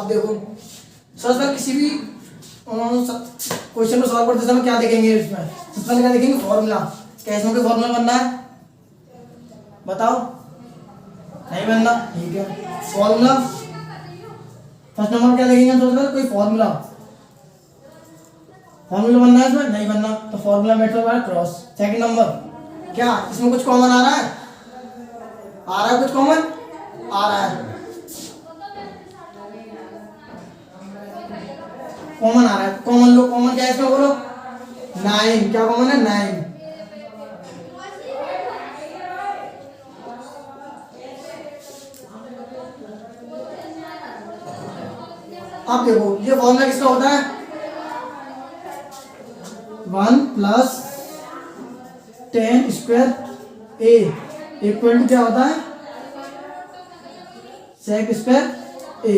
अब देखो सबसे पहले किसी भी क्वेश्चन को सॉल्व करते समय क्या देखेंगे, इसमें सबसे पहले क्या देखेंगे, फॉर्मूला। क्या इसमें कोई फॉर्मूला बनना है, बताओ, नहीं बनना, ठीक है। फॉर्मूला फर्स्ट नंबर क्या देखेंगे सबसे पहले, कोई फॉर्मूला बनना है इसमें, नहीं बनना, तो formula method by cross. Second number क्या इसमें कुछ कॉमन आ रहा है, कुछ कॉमन आ रहा है, कॉमन आ रहा है, कॉमन लो, कॉमन क्या है इसमें बोलो, 9, क्या कॉमन है, 9। अब देखो ये फॉर्मूला किसका होता है, 1 + tan square a equal to क्या होता है, sec स्क्वायर a।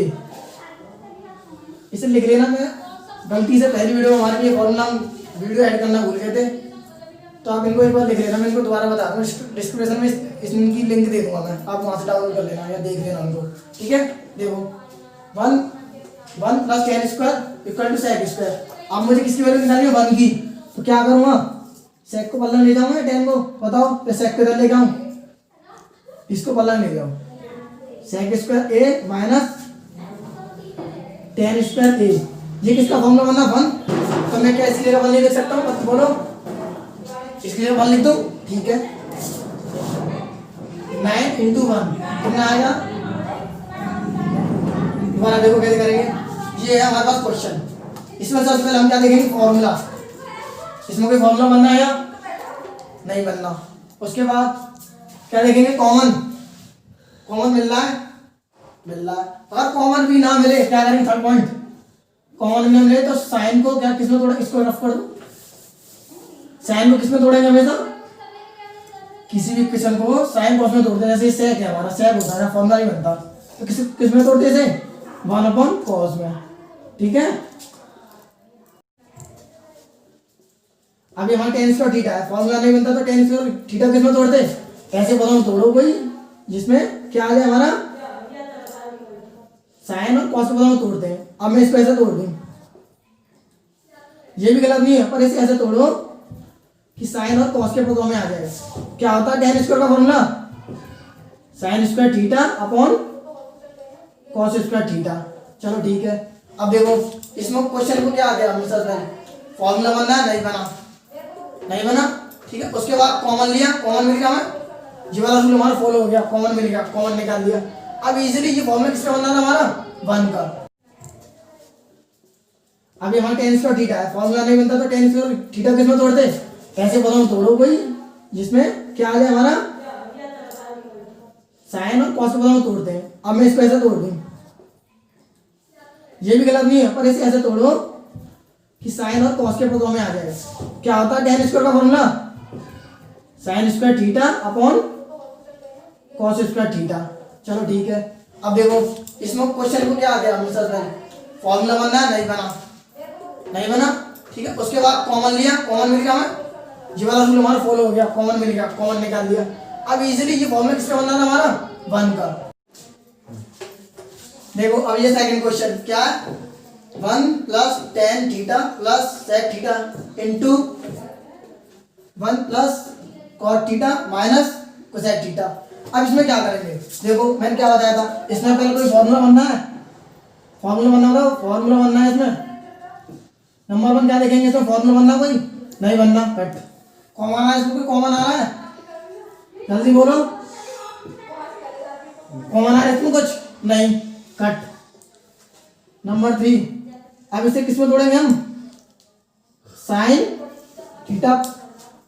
इसे लिख लेना, मैं गलती से पहली वीडियो में हमारे लिए फॉर्मूला वीडियो ऐड करना भूल गए थे, तो आप इनको एक बार लिख लेना, मैं इनको दोबारा बता दूंगा, डिस्क्रिप्शन में इनकी लिंक दे दूंगा मैं, आप वहां से डाउनलोड कर लेना या देख लेना उनको, ठीक है। देखो 1 + tan square equal to sec square. अब मुझे किसकी वैल्यू निकालनी है, 1 की, तो क्या करूँगा, sec को पलंग ले जाऊंगा या tan को, बताओ, या sec को इधर ले जाऊँ, इसको पलंग ले जाओ, sec square a minus tan square a, ये किसका फॉर्मूला बनना, 1, तो मैं क्या इसकी जगह 1 लिख सकता हूँ, बोलो, इसकी जगह 1 लिख दो, ठीक है। 9 × 1 कितना आएगा, दोबारा देखो कैसे करेंगे, ये है हमारे पास क्वेश्चन। इसमें सबसे पहले हम क्या देखेंगे, फॉर्मूला, इसमें कोई फॉर्मूला बनना है या नहीं बनना। उसके बाद क्या देखेंगे, कॉमन मिल रहा है, अगर कॉमन भी ना मिले क्या करेंगे, थर्ड पॉइंट, कॉमन ना मिले तो साइन को क्या किसमें तोड़े, इसको रफ कर दो, साइन को किसमें तोड़ेंगे, हमेशा किसी भी क्वेश्चन को साइन कॉस में तोड़ते हैं, जैसे सेक है हमारा, सेक होता है, फॉर्मूला नहीं बनता, तो किसमें तोड़ते थे, 1/cos में, ठीक है। अभी हमारा tan स्क्वायर थीटा है, फॉर्मूला नहीं बनता तो tan स्क्वायर थीटा किसमें तोड़ते, ऐसे बताओ, तोड़ो कोई जिसमें क्या आ जाए हमारा, साइन और कॉस को तोड़ते हैं। अब मैं इसको ऐसे तोड़ दूं, ये भी गलत नहीं है, पर इसे ऐसे तोड़ो कि साइन और कॉस के पदों में आ जाए। क्या होता है tan स्क्वायर का formula, sin square theta upon cos square theta. चलो ठीक है। अब देखो इसमें क्वेश्चन को क्या आ गया, हमेशा से फॉर्मूला बनना है, नहीं बना, ठीक है। उसके बाद कॉमन लिया, कॉमन मिल गया, हमें ये वाला रूल हमारा फॉलो हो गया, कॉमन मिल गया, कॉमन निकाल दिया। अब इजीली ये फॉर्मूला किसका बनना था, हमारा 1 का। अभी हमारा tan स्क्वायर थीटा है, फॉर्मूला नहीं बनता तो tan स्क्वायर थीटा किसमें तोड़ते, ऐसे बताओ, तोड़ो कोई जिसमें क्या आ जाए हमारा, साइन और कॉस को तोड़ते हैं। अब मैं इसको ऐसे तोड़ दूं, ये भी गलत नहीं है, पर इसे ऐसे तोड़ो कि साइन और कॉस के पदों में आ जाए। क्या होता है tan स्क्वायर का formula, sin square theta upon cos square theta. चलो ठीक है। अब देखो इसमें क्वेश्चन को क्या आ गया, हमेशा से फॉर्मूला बनना है, नहीं बना, ठीक है। उसके बाद कॉमन लिया, कॉमन मिल गया, हमें ये वाला रूल हमारा फॉलो हो गया, कॉमन मिल गया, कॉमन निकाल दिया। अब इजीली ये फॉर्मूला किसका बनना था, हमारा 1 का। देखो अब ये सेकंड क्वेश्चन क्या है, 1 + tan theta + sec theta into 1 + cot theta minus cosec theta. अब इसमें क्या करेंगे, देखो मैंने क्या बताया था, इसमें पहले कोई फॉर्मूला बनना है, फॉर्मूला बनना है इसमें। नंबर 1 क्या देखेंगे, इसमें फॉर्मूला बनना कोई, नहीं बनना, कट। कॉमन आ रहा है, इसमें कोई कॉमन आ रहा है, जल्दी बोलो, कॉमन आ रहा है इसमें कुछ, नहीं, कट। नंबर 3, अब इसे किसमें तोड़ेंगे हम, sine theta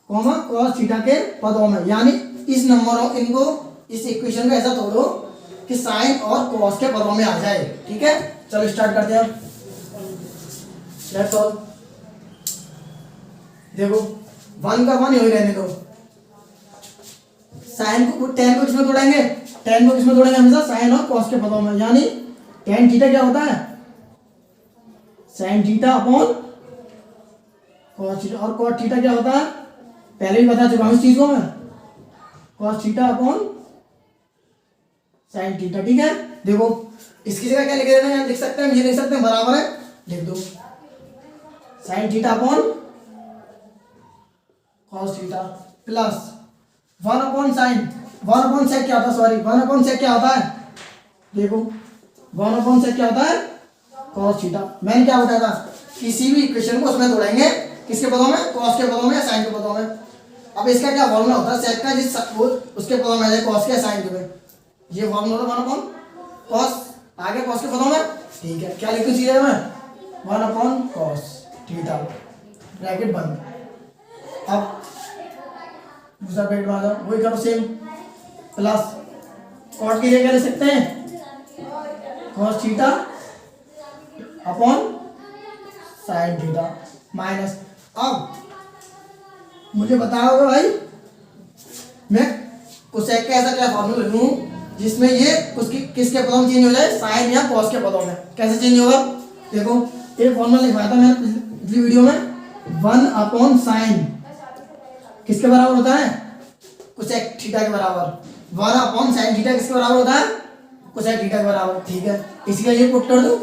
comma cos theta के पदों में, यानी इस नंबरों इनको इस इक्वेशन को ऐसा तोड़ो कि साइन और cos के पदों में आ जाए, ठीक है। चलो स्टार्ट करते हैं। लेट्स ऑल, देखो 1 का 1 यही रहने दो, साइन को tan को किसमें तोड़ेंगे, tan को किसमें तोड़ेंगे, हमेशा साइन और cos के पदों में, यानी tan थीटा क्या होता है, sign theta upon cos theta, और cot थीटा क्या होता है, पहले भी बता चुका हूं इस चीज को मैं, cos theta upon sine theta, ठीक है। देखो इसकी जगह क्या लिख देते हैं, लिख सकते हैं, ये लिख सकते हैं, बराबर है, लिख दो sine theta upon cos theta plus 1 upon sine, 1 upon sec क्या होता है, सॉरी 1 अपॉन सेक क्या होता है, देखो 1 अपॉन सेक क्या होता है, कॉस थीटा। मैंने क्या बताया था, किसी भी इक्वेशन को उसमें तोड़ेंगे, किसके पदों में, कॉस के पदों में या साइन के पदों में। अब इसका क्या फॉर्मूला होता है, सेक का जिस उसके पदों में आ जाए, कॉस के साइन के, ये फॉर्मूला होता है 1 अपॉन कॉस, आगे कॉस के पदों में, ठीक है, क्या लिखूं सीधे में 1 अपॉन कॉस थीटा ब्रैकेट बंद। अब दूसरा ब्रैकेट में आ जाओ, वही करो सेम, प्लस कॉट की जगह क्या लिख सकते हैं, cos theta upon sine theta minus. अब मुझे बताया होगा भाई, मैं कोसेक का ऐसा क्या फॉर्मूला लूं जिसमें ये उसकी किसके पदों में चेंज हो जाए, साइन या कॉस के पदों में। कैसे चेंज होगा, देखो एक फॉर्मूला लिखवाया था मैंने पिछली वीडियो में, 1 अपॉन साइन किसके बराबर होता है, कोसेक थीटा के बराबर। 1 अपॉन साइन थीटा किसके बराबर होता है, कोसेक थीटा के बराबर, ठीक है। इसका ये पुट कर दो,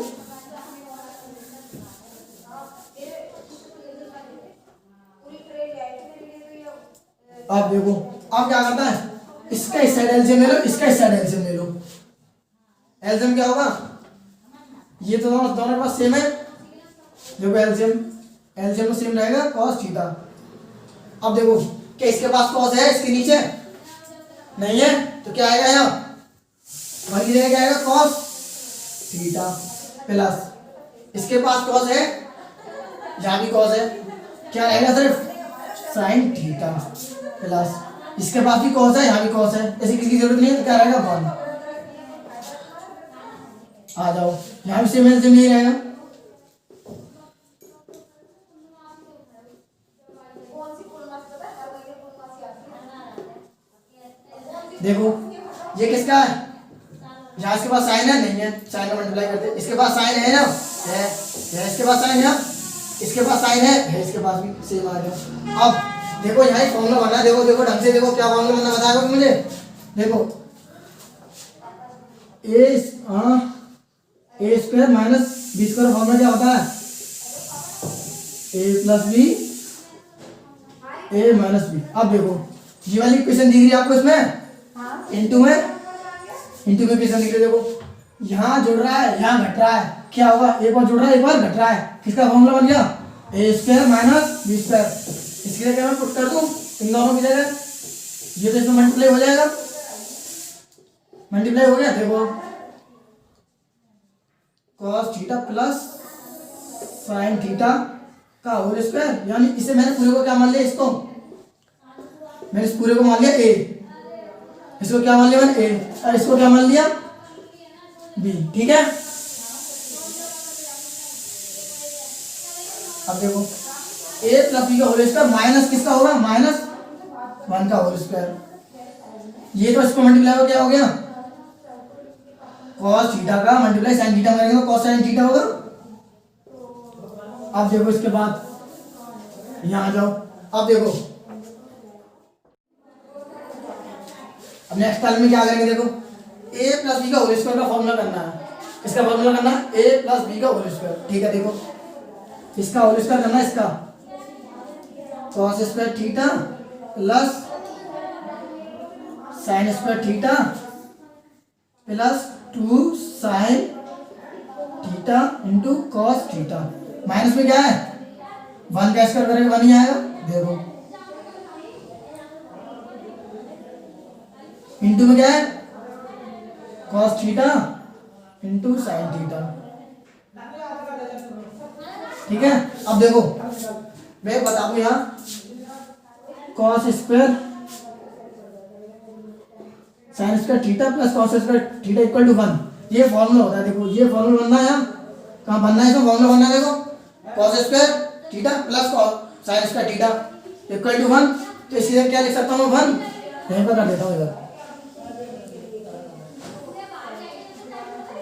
अब देखो अब क्या करता है, इसका इस साइड एलसीएम ले लो, इसका इस साइड एलसीएम ले लो। एलसीएम क्या होगा, ये तो दोनों के पास सेम है, देखो एलसीएम तो सेम रहेगा कॉस थीटा। अब देखो क्या इसके पास कॉस है, इसके नीचे नहीं है, तो क्या आएगा यहाँ, वही रहेगा, क्या आएगा कॉस थीटा प्लस इसके पास कॉस है, यहाँ भी कॉस है, क्या रहेगा सिर्फ साइन थीटा प्लस इसके पास भी कॉस है, यहाँ भी कॉस है, ऐसी किसी की जरूरत नहीं है, तो क्या रहेगा 1। आ जाओ यहाँ भी सेम एलसीएम नहीं रहेगा, देखो ये किसका है, यहाँ इसके पास साइन है, नहीं है, साइन का मल्टीप्लाई करते, इसके पास साइन है ना, है, इसके पास साइन है, इसके पास साइन है, इसके पास भी सेम आ गया। अब देखो यहाँ एक फॉर्मूला बना है, देखो देखो ढंग से देखो, क्या फॉर्मूला बनना बताएगा मुझे, देखो A square minus B square formula क्या होता है, A plus B A minus B. अब देखो ये वाली इक्वेशन दी गई आपको, इसमें इनटू में इक्वेशन दिख रही है, देखो यहाँ जुड़ रहा है, यहाँ घट रहा है, क्या होगा, एक बार जुड़ रहा है, एक बार घट रहा है, किसका फॉर्मूला बन गया, ए स्क्वायर माइनस बी स्क्वायर। इसके लिए क्या मैं पुट कर दूं, इन दोनों की जगह, ये तो इसमें मल्टीप्लाई हो जाएगा, मल्टीप्लाई हो गया, देखो cos theta plus sine theta का होल स्क्वायर, यानी इसे मैंने पूरे को क्या मान लिया, इसको मैंने इस पूरे को मान लिया ए, इसको क्या मान लिया मैंने ए, और इसको क्या मान लिया बी, ठीक है। अब देखो ए प्लस बी का होल स्क्वायर माइनस किसका होगा, माइनस 1 का होल स्क्वायर, ये तो इसको मल्टीप्लाई हो क्या हो गया, कॉस थीटा का मल्टीप्लाई साइन थीटा करेंगे तो कॉस साइन थीटा होगा। अब देखो इसके बाद यहाँ आ जाओ, अब देखो अब नेक्स्ट कॉलम में क्या करेंगे, देखो ए प्लस बी का होल स्क्वायर का फॉर्मूला करना है, इसका फॉर्मूला करना है ए प्लस बी का होल स्क्वायर, ठीक है। देखो इसका होल स्क्वायर करना है, इसका cos square theta plus sine square theta plus 2 sign theta into cos theta, minus में क्या है 1 का स्क्वायर करेंगे 1 ही आएगा, देखो इंटू में क्या है cos theta into sine theta, ठीक है। अब देखो मैं बता दूं यहाँ cos square sine square theta plus cos square theta equal to 1, ये फॉर्मूला होता है। देखो ये फॉर्मूला बनना है, यहाँ कहाँ बनना है, इसमें फॉर्मूला बनना है, देखो cos square theta plus sine square theta equal to 1, तो इसकी जगह क्या लिख सकता हूँ 1, यहीं पर कर देता हूँ इधर,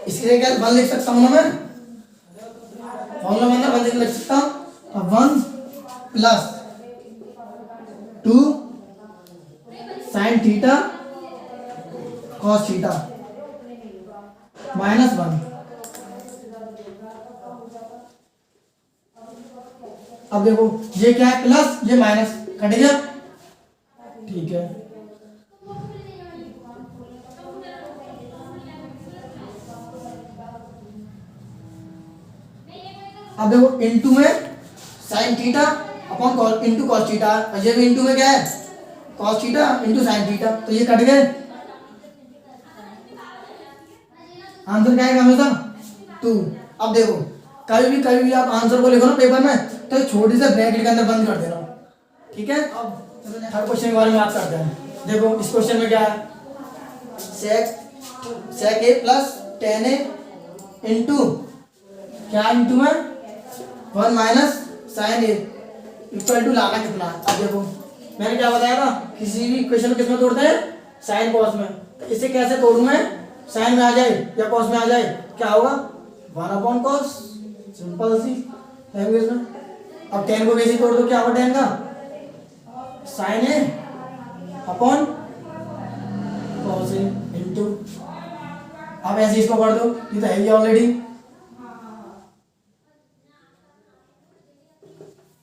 इसकी जगह क्या 1 लिख सकता हूँ ना मैं, फॉर्मूला बनना 1 लिख सकता हूँ। अब 1 plus 2 sine theta cos theta minus 1, अब देखो ये क्या है, प्लस ये माइनस, कट गया, ठीक है। अब देखो इनटू में sign theta upon cos into cos theta, और ये भी इनटू में क्या है, cos theta into sine theta, तो ये कट गए। आंसर क्या है हमेशा 2। अब देखो कभी भी आप आंसर को लिखो ना पेपर में तो छोटी से ब्रैकेट के अंदर बंद कर देना, ठीक है। अब चलो हर क्वेश्चन के बारे में बात करते हैं। देखो इस क्वेश्चन में क्या है, sec A plus tan A into क्या इंटू में 1 minus sine A equal to लाना कितना है। अब देखो मैंने क्या बताया था, किसी भी इक्वेशन को किसमें तोड़ते हैं, साइन कॉस में, तो इसे कैसे तोड़ूं मैं, साइन में आ जाए या कॉस में आ जाए, क्या होगा 1 अपॉन कॉस, सिंपल सी लैंग्वेज में। अब टेन को कैसे तोड़ दो, क्या होगा टेन का, sign A upon cos A into, अब ऐसे इसको पढ़ दो, ये तो है ही ऑलरेडी।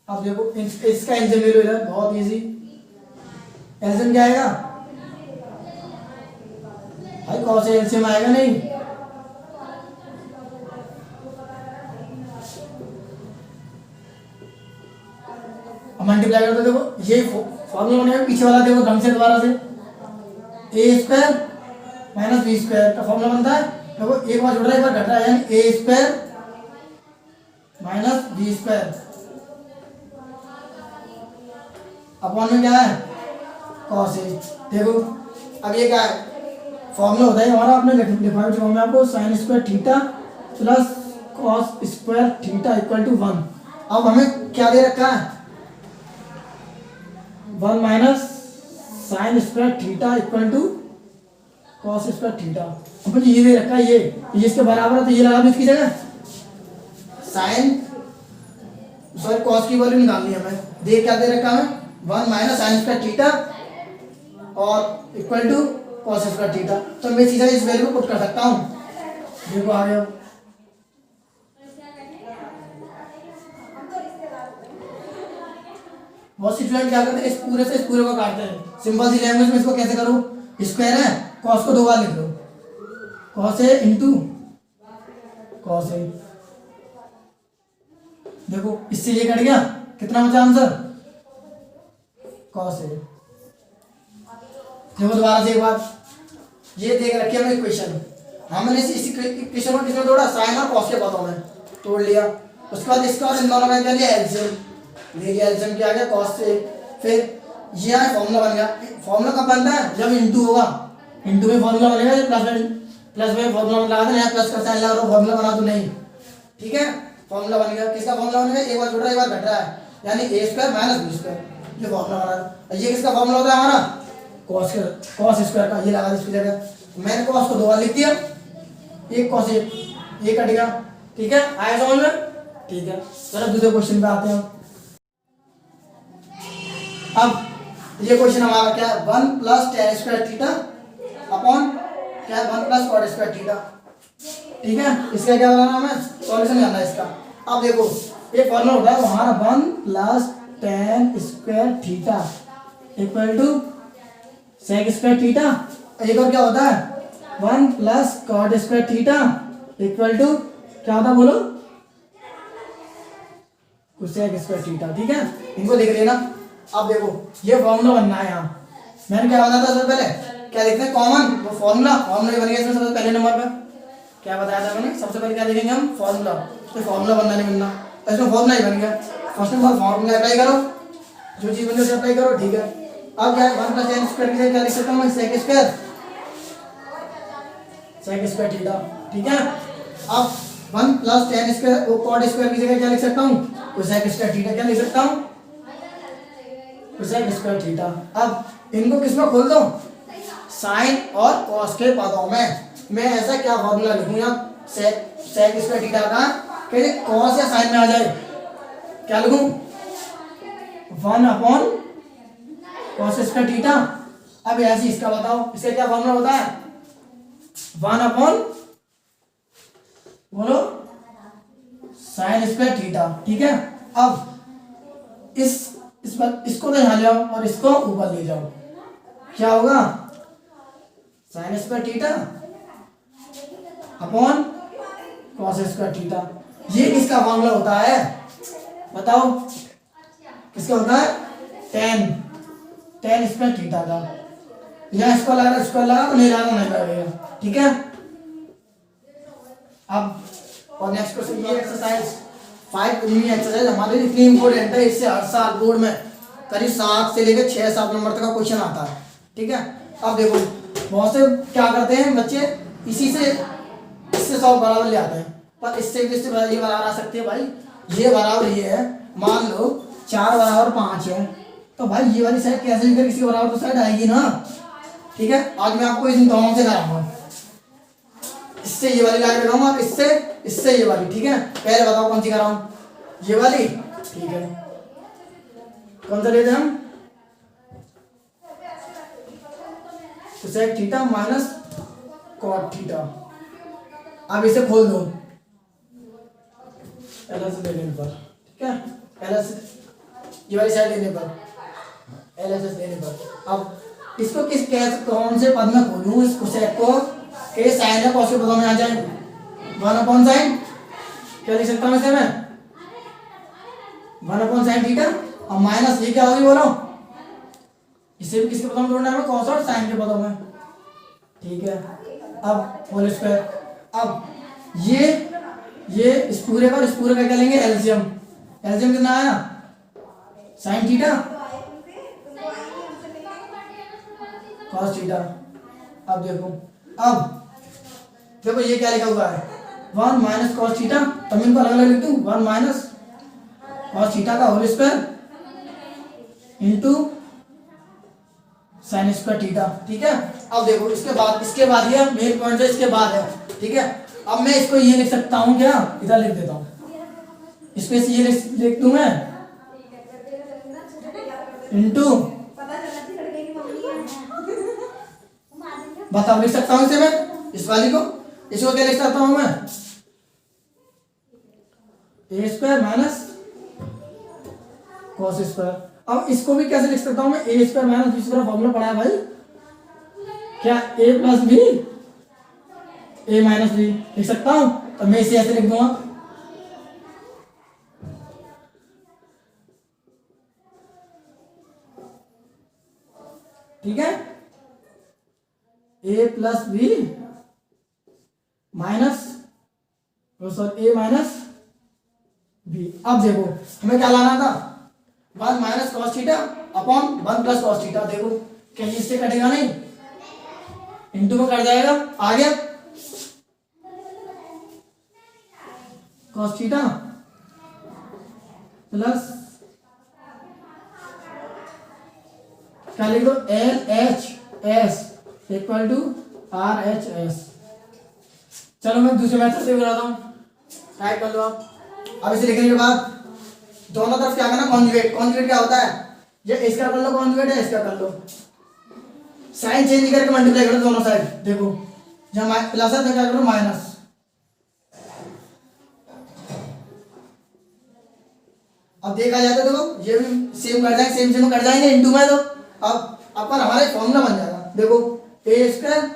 अब देखो इसका एल्सियम ले लो इधर, बहुत इजी। एल्सियम क्या आएगा भाई, कौन से एल्सियम आएगा नहीं, अब मल्टीप्लाई कर दो। देखो ये फॉर्मूला बनेगा, पीछे वाला देखो ढंग से दोबारा से, ए स्क्वायर माइनस बी स्क्वायर का फॉर्मूला बनता है। देखो एक बार जुड़ रहा है एक बार घट रहा है, यानी A square minus B square upon में क्या है कॉस ए। देखो अब ये क्या है, फॉर्मूला होता है हमारा, आपने लिखा चुका मैं आपको, sine square theta plus cos square theta equal to 1। अब हमें क्या दे रखा है, 1 minus sine square theta equal to cos square theta. अब मुझे ये दे रखा है, ये इसके बराबर है, तो ये लगा दो इसकी जगह, साइन सॉरी कॉस की वैल्यू निकालनी है हमें। देख क्या दे रखा है, 1 माइनस साइन स्क्वायर थीटा और equal to cos square theta, तो मैं सीधा इस वैल्यू को पुट कर सकता हूँ। देखो आ गया, बहुत सी स्टूडेंट क्या करते हैं, इस पूरे को काटते हैं। सिंपल सी लैंग्वेज में इसको कैसे करो, स्क्वायर है, कॉस को 2 बार लिख लो, cos A into cos A. देखो इससे ये कट गया, कितना बचा आंसर, कॉस ए। देखो दोबारा से एक बार, ये देख रखी है इक्वेशन, हमने इसी इक्वेशन को किसमें तोड़ा, साइन और कॉस के पदों में तोड़ लिया। उसके बाद इसका और इन दोनों में क्या लिया, एलसीएम ले लिया, एलसीएम क्या आ गया कॉस से, फिर ये फॉर्मूला बन गया। फॉर्मूला कब बनता है, जब इंटू होगा, इंटू में फॉर्मूला बनेगा, प्लस में फॉर्मूला लगा देना, प्लस का साइन लगा दो, फॉर्मूला बना दो नहीं, ठीक है। फॉर्मूला बन गया, किसका फॉर्मूला बन गया, एक बार जुड़ रहा है एक बार घट रहा है, यानी A square minus B square, ये फॉर्मूला बना। ये किसका फॉर्मूला होता है हमारा, कॉस स्क्वायर का, ये लगा इसकी जगह। मैंने कॉस को 2 बार लिख दिया, एक कॉस ये कट गया, ठीक है, आया समझ में, ठीक है। चलो दूसरे क्वेश्चन पे आते हैं। अब ये क्वेश्चन हमारा क्या है, 1 plus tan square theta upon क्या है 1 प्लस कॉट स्क्वायर थीटा, ठीक है। इसका क्या बनाना हमें, सॉल्यूशन करना है इसका। अब देखो ये फॉर्मूला होता है हमारा 1 plus tan square theta equal to sec square theta, एक और क्या होता है 1 plus cot square theta equal to क्या होता है बोलो, सेक स्क्वायर थीटा, ठीक है। इनको लिख लेना। अब देखो ये फॉर्मूला बनना है, यहाँ मैंने क्या बताया था सबसे पहले, क्या लिखते हैं कॉमन, वो फॉर्मूला बन गया इसमें सबसे पहले नंबर पे, क्या बताया था मैंने, सबसे पहले क्या लिखेंगे हम, फॉर्मूला। तो फॉर्मूला बनना नहीं बनना, इसमें फॉर्मूला ही बन गया। फर्स्ट नंबर फॉर्मूला अप्लाई करो, जो चीज बनी उसे अप्लाई करो, ठीक है। अब क्या है 1 प्लस टेन स्क्वायर की जगह क्या लिख सकता हूँ मैं, सेक स्क्वायर थीटा, ठीक है। अब 1 plus tan square cot square की जगह क्या लिख सकता हूँ, कोसेक स्क्वायर थीटा, क्या लिख सकता हूँ, कोसेक स्क्वायर थीटा। अब इनको किसमें खोल दो, साइन और कॉस के पदों में। मैं ऐसा क्या फॉर्मूला लिखूं यहाँ, सेक स्क्वायर थीटा का कैसे कॉस या साइन में आ जाए, क्या लिखूं 1 अपॉन कॉस स्क्वायर थीटा। अब ऐसे इसका बताओ, इसका क्या फॉर्मूला होता है 1 अपॉन बोलो साइन स्क्वायर थीटा, ठीक है। अब इस बार इसको तो यहाँ ले आओ और इसको ऊपर ले जाओ, क्या होगा? Sign square theta upon cos square theta. ये किसका फॉर्मूला होता है बताओ? किसका होता है? टेन स्क्वायर थीटा का। यहाँ स्क्वायर लगा तो नहीं लगेगा, ठीक है। अब और नेक्स्ट क्वेश्चन, ये एक्सरसाइज 5 एक्सरसाइज हमारे लिए इतनी इंपॉर्टेंट है, इससे हर साल बोर्ड में करीब 7 से लेकर 6-7 नंबर तक का क्वेश्चन आता है, ठीक है। अब देखो बहुत से क्या करते हैं बच्चे, इससे 100 बराबर ले आते हैं, पर इससे ये बराबर आ सकती है भाई, ये बराबर ये है। मान लो 4 बराबर 5 है, तो भाई ये वाली साइड कैसे भी कर किसी बराबर तो साइड आएगी ना, ठीक है। आज मैं आपको इन दोनों से कराऊंगा, इससे ये वाली लाइन लगाऊंगा, इससे ये वाली, ठीक है। पहले बताओ कौन सी कराऊं? ये वाली, ठीक है। कौन सा लेते हैं हम? Sec theta minus cot theta. अब इसे खोल दो एलएस लेने पर, ठीक है। एलएस ये वाली साइड लेने पर, एलएस लेने पर। अब इसको कौन से पद में खोलूं? इसको सेक को के साइन है कॉस के पदों में आ जाए, 1/sin, क्या लिख सकता हूं इसे मैं? 1/sin थीटा, और माइनस ये क्या होगी बोलो? इसे भी किसके पदों में जोड़ना है? कॉस और साइन के पदों में, ठीक है। अब होल स्क्वायर। अब ये इस पूरे का क्या लेंगे? एलसीएम। एलसीएम कितना आया? Sine theta cos theta. अब देखो ये क्या लिखा हुआ है? 1 माइनस कॉस थीटा, तब इनको अलग अलग लिख दूं, 1 माइनस कॉस थीटा का whole square into sine square theta, ठीक है। अब देखो इसके बाद ये मेन पॉइंट है, इसके बाद है, ठीक है। अब मैं इसको ये लिख सकता हूँ, क्या? इधर लिख देता हूँ, इसको ये लिख दूं मैं इंटू, बताओ लिख सकता हूँ इसे मैं, इस वाली को, इसको क्या लिख सकता हूँ मैं? A square minus cos square. अब इसको भी कैसे लिख सकता हूँ मैं? A square minus B square formula पढ़ा है भाई, क्या? A plus B, A minus B लिख सकता हूँ, तो मैं इसे ऐसे लिख दूंगा, ठीक है। A plus B minus A minus B. अब देखो हमें क्या लाना था? 1 minus cos theta upon 1 plus cos theta. देखो कहीं इससे कटेगा नहीं, इंटू में कट जाएगा, आ गया कॉस थीटा प्लस क्या लिख दो? L H S equal to R H S. चलो मैं दूसरे मेथड से बनाता हूँ, टाइप कर लो आप। अब इसे लिखने के बाद दोनों तरफ क्या करना? कॉन्जुगेट। कॉन्जुगेट क्या होता है? ये इसका कर लो कॉन्जुगेट है, इसका कर लो, साइन चेंज करके मल्टीप्लाई करो दोनों साइड। देखो जहां प्लस है तो क्या करो? माइनस। अब देखा जाए तो देखो ये भी सेम कर जाएंगे, सेम कट जाएंगे इनटू में, तो अब अपन हमारा एक फॉर्मूला बन जाएगा। देखो ए स्क्वायर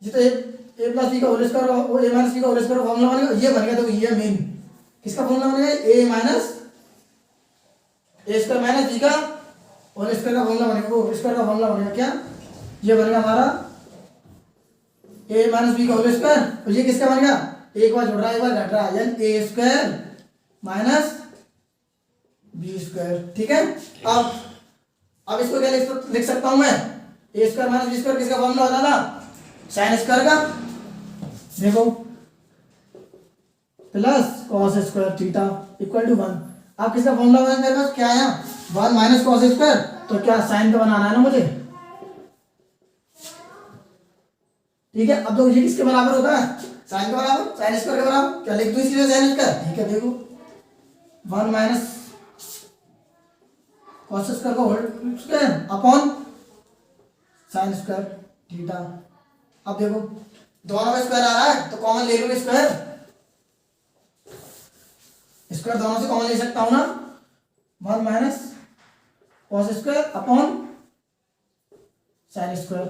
जितना ए प्लस बी का होल स्क्वायर और ए माइनस बी का होल स्क्वायर फॉर्मूला बनेगा, ये बन गया। देखो ये मेन किसका फॉर्मूला बनेगा? ए माइनस ए स्क्वायर माइनस बी का होल स्क्वायर का फॉर्मूला बनेगा, वो स्क्वायर का फॉर्मूला बनेगा। क्या ये बनेगा हमारा? ए माइनस बी का होल स्क्वायर, और ये किसका बनेगा? एक बार जुड़ रहा है एक बार घट रहा है, यानी A square minus B square, ठीक है। अब इसको क्या लिख सकता हूं मैं? A square minus B square किसका फॉर्मूला होता था? साइन स्क्वायर का। देखो plus cos square theta equal to 1। अब किसका फॉर्मूला बना मेरे पास? क्या आया? 1 माइनस कॉस स्क्वायर, तो क्या साइन का बनाना है ना मुझे, ठीक है। अब तो ये किसके बराबर होता है? साइन के बराबर, साइन स्क्वायर के बराबर। क्या लिख दूं इसलिए साइन स्क्वायर, ठीक है। देखो 1 माइनस कॉस स्क्वायर का whole square upon sine square theta. अब देखो दोनों में स्क्वायर आ रहा है तो कॉमन ले लो, स्क्वायर दोनों से कॉमन ले सकता हूं ना। One minus cos square upon sine square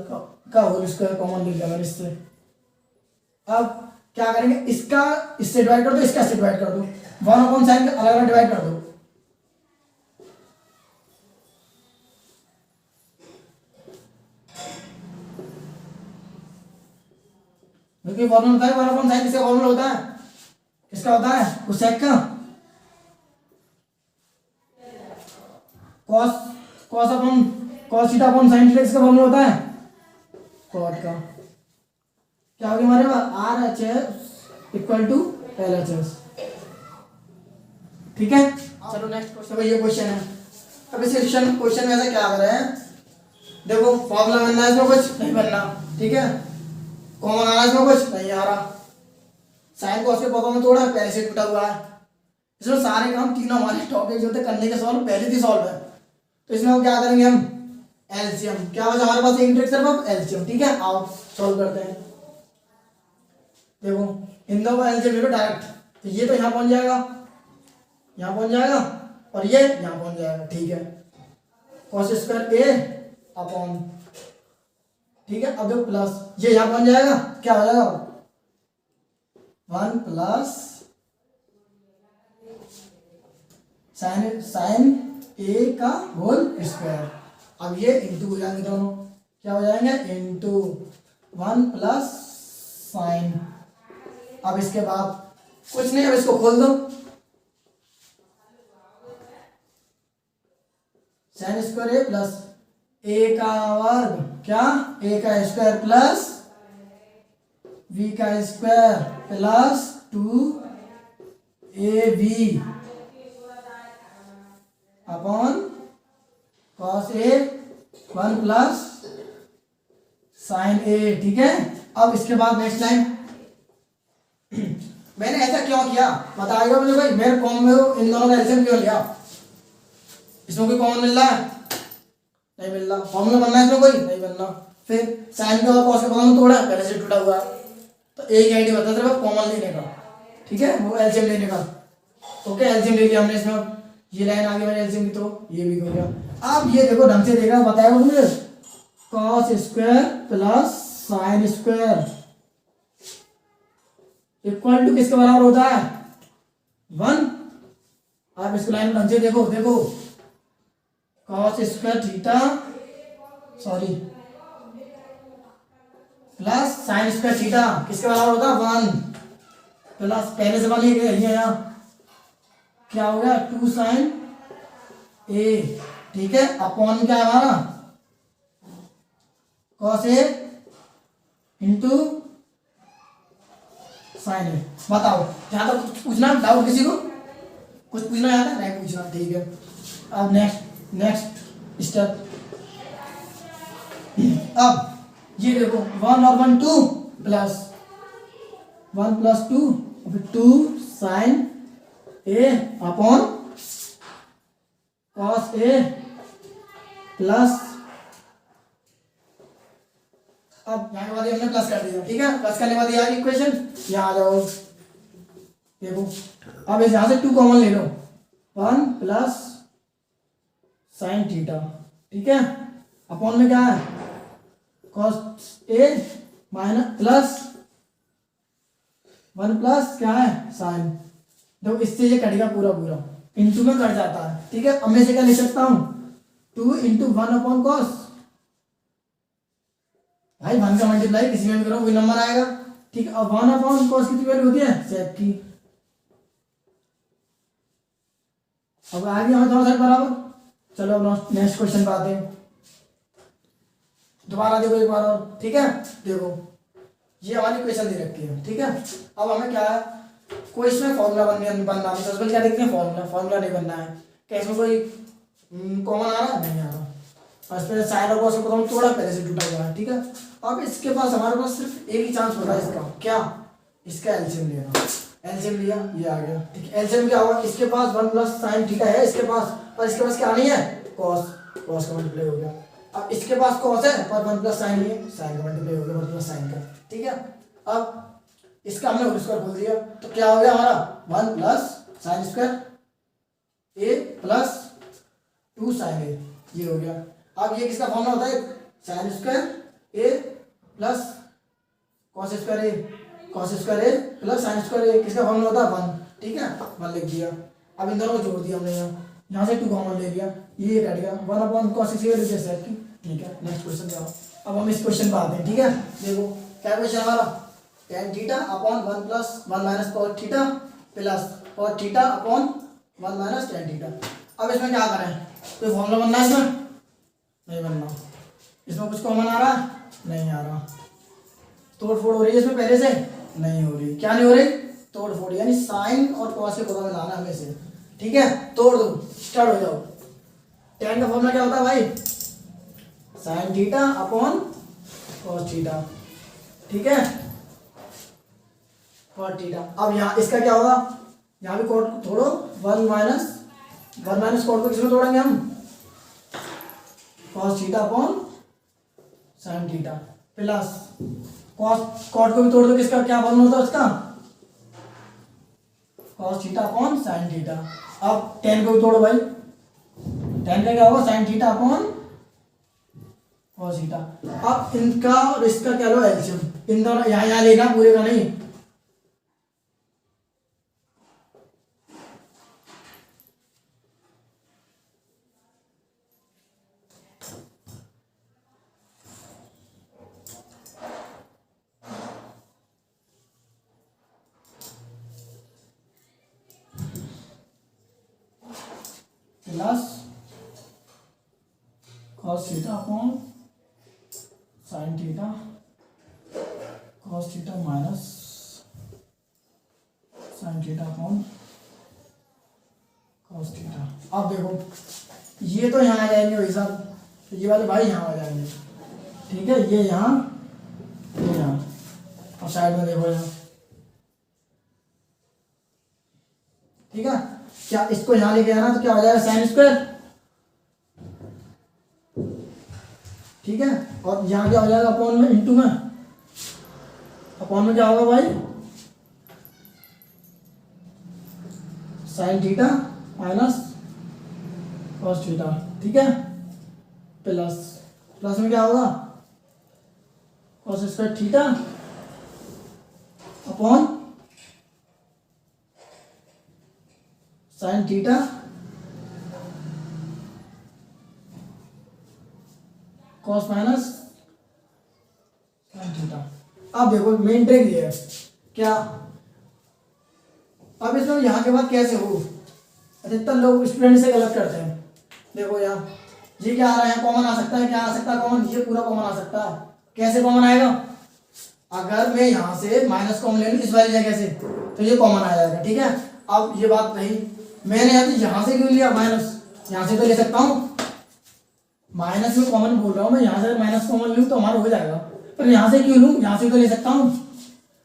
का होल स्क्वायर कॉमन ले लिया मैंने इससे। अब क्या करेंगे, इसका इससे डिवाइड कर दो, इसका इससे डिवाइड कर दो, वन अपॉन साइन अलग अलग डिवाइड कर दो। क्योंकि फॉर्मूला होता है वन अपॉन साइन, किसका फॉर्मूला होता है, किसका होता है, कोसेक का। Cos cos upon cos theta upon sine theta किसका फॉर्मूला होता है, कॉट का। क्या हो गया हमारे पास, R H S equal to L H S. ठीक है, चलो नेक्स्ट क्वेश्चन। ये क्वेश्चन है, अब इस क्वेश्चन में ऐसा क्या कर रहे हैं, देखो फॉर्मूला बनना है, इसमें कुछ नहीं बनना, ठीक है, कॉमन आ रहा है, इसमें कुछ नहीं आ रहा, साइन कॉस के पदों में थोड़ा पहले से टूटा हुआ है। इसमें सारे काम तीनों हमारे टॉपिक जो थे करने के सॉल्व पहले से सॉल्व है, तो इसमें हम क्या करेंगे, हम एलसीएम, क्या बचा हमारे पास, एक ट्रिक सिर्फ अब एलसीएम। ठीक है, आओ सॉल्व करते हैं। देखो इन दो का एलसीएम ले लो डायरेक्ट, तो ये तो यहाँ पहुंच जाएगा, यहाँ पहुंच जाएगा, और ये यहाँ पहुंच जाएगा। ठीक है, कॉस स्क्वायर ए अपॉन, ठीक है, अब देखो प्लस ये यहाँ पहुंच जाएगा, क्या हो जाएगा, वन प्लस साइन साइन ए का होल स्क्वायर। अब ये इंटू हो जाएंगे दोनों, क्या हो जाएंगे, इंटू वन प्लस साइन। अब इसके बाद कुछ नहीं, अब इसको खोल दो, sine square A plus A का वर्ग, क्या, ए का स्क्वायर प्लस वी का square plus two A V upon cos A one plus sine A. ठीक है, अब इसके बाद नेक्स्ट लाइन, मैंने ऐसा क्यों किया बताइएगा मुझे भाई, मेरे कॉमन में इन दोनों का एलसीएम क्यों लिया, इसमें कोई कॉमन मिल रहा है, नहीं मिल रहा, फॉर्मूला बनना है इसमें कोई नहीं बनना, फिर साइन का और कॉस का फॉर्मूला तोड़ा है, पहले से टूटा हुआ है, तो एक आईडी बता सिर्फ कॉमन लेने का, ठीक है, वो एलसीएम लेने का। ओके, एलसीएम ले लिया हमने इसमें, ये लाइन आगे मैंने एलसीएम की, तो ये भी हो गया। अब ये देखो ढंग से देखा, बताया मुझे, cos square plus sine square equal to किसके बराबर होता है, वन। आप इसको लाइन ढंग से देखो, देखो cos square theta, sorry, plus sine square theta किसके बराबर होता है, वन, प्लस पहले से वाली यहाँ क्या हो गया, टू साइन ए। ठीक है, अपॉन क्या है हमारा, कॉस ए इंटू साइन ए। बताओ यहाँ तक कुछ पूछना डाउट, किसी को कुछ पूछना है नहीं पूछना, ठीक है। अब नेक्स्ट स्टेप, अब ये देखो वन और one two plus one plus two, two sine A upon cos A plus, अब यहाँ के बाद हमने प्लस कर दिया, ठीक है, प्लस करने के बाद ये आ गई इक्वेशन, यहाँ आ जाओ, देखो अब इस यहाँ से टू कॉमन ले लो, वन प्लस साइन थीटा, ठीक है, अपॉन में क्या है, cos A minus plus one plus क्या है, साइन। देखो इससे ये कटेगा पूरा पूरा, इंटू में कट जाता है, ठीक है। अब मैं से क्या लिख सकता हूँ, two into one upon cos, भाई वन का मल्टीप्लाई किसी में भी करो वही नंबर आएगा, ठीक है। अब वन अपॉन कॉस कितनी वैल्यू होती है, सेक की। अब आ गया हमें दोनों साइड बराबर। चलो अब नेक्स्ट क्वेश्चन पे आते हैं, दोबारा देखो एक बार और, ठीक है। देखो ये हमारी क्वेश्चन दे रखी है, ठीक है। अब हमें क्या है, कोई इसमें फॉर्मूला बनना है, तो क्या देखते हैं, फॉर्मूला नहीं बनना है, क्या इसमें कोई कॉमन आ रहा है, नहीं आ रहा, और इसमें साइन और कॉस को थोड़ा पहले से टूटा हुआ है, ठीक है। अब इसके पास हमारे पास सिर्फ एक ही चांस होता है इसका, क्या, इसका एलसीएम लेना। एलसीएम लिया, ये आ गया, ठीक है। एलसीएम क्या होगा, इसके पास वन प्लस साइन थीटा है इसके पास, और इसके पास क्या नहीं है, कॉस का मल्टीप्लाई हो गया। अब इसके पास कॉस है पर वन प्लस साइन है, साइन का मल्टीप्लाई हो गया वन प्लस साइन का, ठीक है। अब इसका हमने होल स्क्वायर बोल दिया, तो क्या हो गया हमारा, one plus sine square A plus 2 sign ए, ये हो गया। अब ये किसका फॉर्मूला होता है, sign square A plus cos square A, cos square A plus sine square ए, किसका फॉर्मूला होता है 1, ठीक है 1 लिख दिया। अब इन दोनों को जोड़ दिया हमने, यहाँ से 2 कॉमन ले लिया, ये कट गया 1/cos स्क्वायर जैसे की, ठीक है। नेक्स्ट क्वेश्चन जाओ। अब हम इस क्वेश्चन पर आते हैं, ठीक है। देखो क्या क्वेश्चन हमारा, tan theta upon 1 plus 1 minus cos theta plus cos theta upon 1 minus tan theta. अब इसमें क्या करें, कोई फॉर्मूला बनना है इसमें, नहीं बनना। इसमें कुछ कॉमन आ रहा है, नहीं आ रहा। तोड़ फोड़ हो रही है इसमें पहले से, नहीं हो रही। क्या नहीं हो रही, तोड़ फोड़, यानी साइन और कॉस के पता में लाना हमें से, ठीक है। तोड़ दो, स्टार्ट हो जाओ। tan का फॉर्मूला क्या होता है भाई, sign theta upon cos theta, ठीक है, कॉस थीटा। अब यहाँ इसका क्या होगा, यहाँ भी कोड तोड़ो, 1 माइनस कोड को किसमें तोड़ेंगे हम, cos theta upon sine theta plus cos, cot को भी तोड़ दो, किसका क्या फॉर्मूला होता है उसका, cos theta upon sine theta. अब tan को भी तोड़ो भाई, tan का क्या होगा, sign theta upon cos theta. अब इनका और इसका क्या लो एलसीएम, इन दोनों यहाँ लेना, पूरे का नहीं। Plus cos theta upon sine theta, cos theta minus sign theta upon cos theta. अब देखो ये तो यहाँ आ जाएंगे भाई साहब, तो ये वाले भाई यहाँ आ जाएंगे, ठीक है। ये यहाँ, ये यहाँ, और साइड में देखो यहाँ, ठीक है। क्या इसको यहाँ लेके आना, तो क्या हो जाएगा साइन स्क्वायर, ठीक है। और यहाँ क्या हो जाएगा, अपॉन में, इंटू में, अपॉन में क्या होगा भाई, sine theta minus cos theta, ठीक है, प्लस, प्लस में क्या होगा, cos square theta upon sine theta cos minus sine theta. अब देखो मेन ट्रिक ये है क्या, अब इसमें यहाँ के बाद कैसे हो, अधिकतर लोग स्टूडेंट से गलत करते हैं। देखो यहाँ ये क्या आ रहा है, कॉमन आ सकता है, क्या आ सकता है कॉमन, ये पूरा कॉमन आ सकता है। कैसे कॉमन आएगा, अगर मैं यहाँ से माइनस कॉमन ले लूँ इस वाली जगह से, तो ये कॉमन आ जाएगा, ठीक है। अब ये बात नहीं, मैंने यहाँ से क्यों लिया माइनस, यहाँ से तो ले सकता हूँ, माइनस में कॉमन बोल रहा हूँ मैं, यहाँ से माइनस कॉमन लूँ तो हमारा हो जाएगा, पर यहाँ से क्यों लूँ, यहाँ से तो ले सकता हूँ।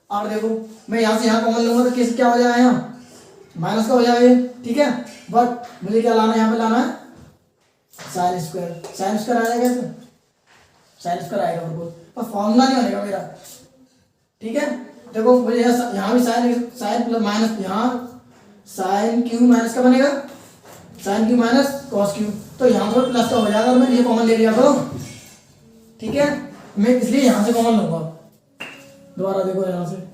और देखो मैं यहाँ से यहाँ कॉमन लूँगा तो किस क्या हो जाएगा, यहाँ माइनस का हो जाएगा, ठीक है। बट मुझे क्या लाना है, यहाँ पे लाना है साइन स्क्वायर, साइन स्क्वायर आ जाएगा इसमें, साइन स्क्वायर आएगा बिल्कुल, पर फॉर्मूला नहीं बनेगा मेरा, ठीक है। देखो मुझे यहाँ भी साइन, साइन प्लस माइनस, यहाँ साइन क्यू माइनस का बनेगा, sine cube minus cos cube, तो यहाँ पर प्लस का हो जाएगा, और मैं ये कॉमन ले लिया करो, ठीक है। मैं इसलिए यहाँ से कॉमन लूंगा, दोबारा देखो यहाँ से,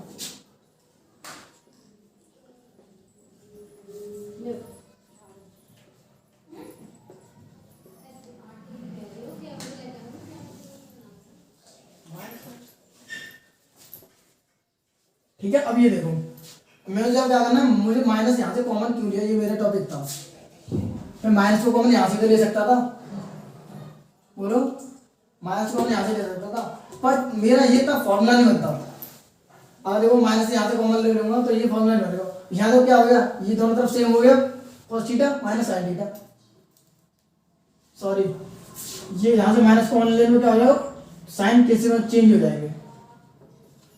ठीक है। अब ये देखो मैं जब क्या करना है, मुझे माइनस यहाँ से कॉमन क्यों लिया, ये मेरा टॉपिक था, मैं माइनस को कॉमन यहाँ से तो ले सकता था, बोलो माइनस को कॉमन यहाँ से ले सकता था, पर मेरा ये था फॉर्मूला नहीं बनता। अब देखो माइनस यहाँ से कॉमन ले लूंगा तो ये फॉर्मूला नहीं बनेगा, यहाँ तो क्या हो गया, ये दोनों तरफ सेम हो गया, cos theta minus sine theta, sorry ये यहाँ से माइनस कॉमन लेने में क्या हो जाएगा, साइन कैसे में चेंज हो जाएंगे,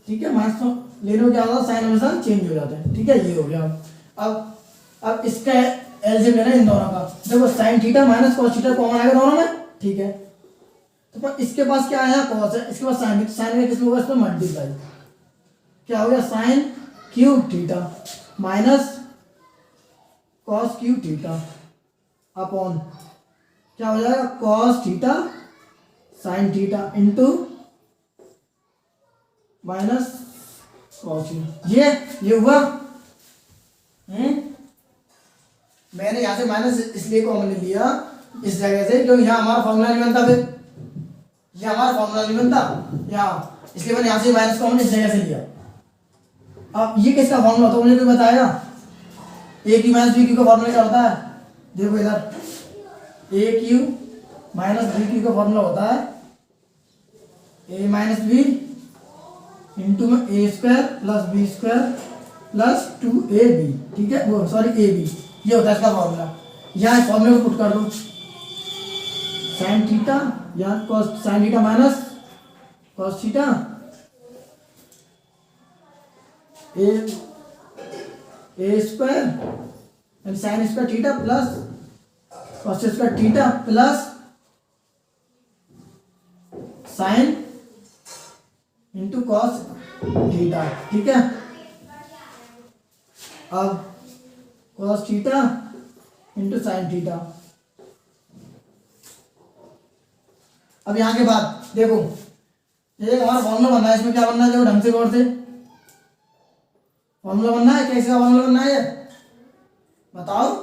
ठीक है। माइनस लेने में क्या होगा, साइन हमेशा चेंज हो जाते हैं, ठीक है। ये हो गया। अब इसका एलसीएम लेना इन दोनों का, देखो sine theta minus cos theta common आएगा दोनों में, ठीक है। तो पर इसके पास क्या आया, कॉस है, इसके पास साइन, साइन का किसमें होगा, इसमें मल्टीप्लाई, क्या हो गया, sine cube theta minus cos cube theta upon क्या हो जाएगा, cos theta sine theta into minus cos theta. ये हुआ। मैंने यहां से माइनस इसलिए कॉमन लिया इस जगह से क्योंकि यहाँ हमारा फॉर्मूला नहीं बनता, फिर ये हमारा फॉर्मूला नहीं बनता यहाँ, इसलिए मैंने यहाँ से माइनस कॉमन इस जगह से लिया। अब ये किसका फॉर्मूला होता है, मुझे कोई बताएगा? A cube minus B cube का फॉर्मूला क्या होता है? देखो इधर, A cube minus B cube का फॉर्मूला होता है ए माइनस बी इंटू में A square plus B square plus 2ab, ठीक है, वो सॉरी ए बी, ये होता है इसका फॉर्मूला। यहाँ फॉर्मूले को पुट कर दो, साइन थीटा या cos sine theta minus cos theta A square and sign square theta plus cos square theta plus sine into cos theta, ठीक है। अब cos theta into sine theta. अब यहाँ के बाद देखो, ये हमारा फॉर्मूला बनना है, इसमें क्या बनना है, देखो ढंग से गौर से फॉर्मूला बनना है। कैसे का फॉर्मूला बनना है ये बताओ?